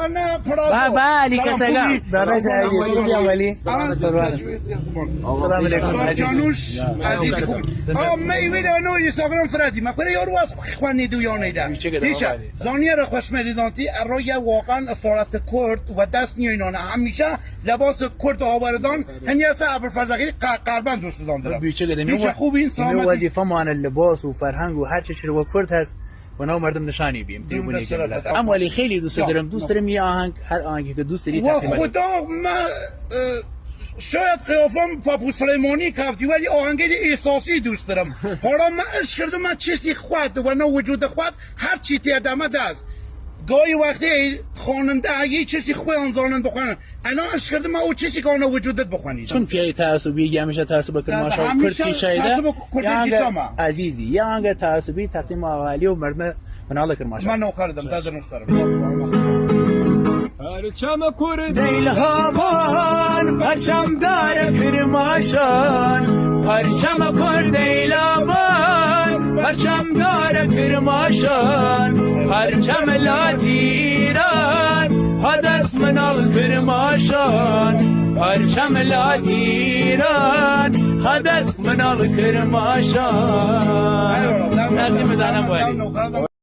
نه پرا بله کسگم داداش عزیزی اولی سلام علیکم باش جانوش عزیزی خوب میوید انو اینستاگرام فردی ما پر یارو واس خوانی دو یا نیده دیشا زانیه را خوش مریدانتی ارای واقعا اصالت کرد و دست نیینانه همیشه لباس کرد آوردان هنیسه ابوالفضل قربان دوست دارم دیشا خوب این سلامتی وظیفه مان اللباس و فرهنگ و هر چیزی رو کرد هست و نو مردم نشانی بیم دیوونی جملت اما ولی خیلی دوست دارم یه آهنگ هر آهنگی که دوست داری و خدا من شاید قیافم پاپو سلیمانی کفتی ولی آهنگی احساسی دوست دارم حالا من عشق کردم من چیزی خود و نه وجود خود هر چی تیادمه دست گاهی وقتی خواننده یه چیزی خوی آنزانن بخونن انا عشق کردم من او چیزی که آنها وجودت بخونی چون پیای تعصبی همیشه تعصب کرماشا و کرد کشایده عزیزی یه آهنگ تعصبی تقدیم آقالی و مردم مناله کرماشا من نوکردم دادر نسترم پرچم کرد ایلهامان پرچم دار کرماشان پرچم کرد ایلهامان پرچم دار کرماشان پرچم لاتیران حدث منال کرماشان پرچم لاتیران حدث منال کرماشان تقدیم دانم والی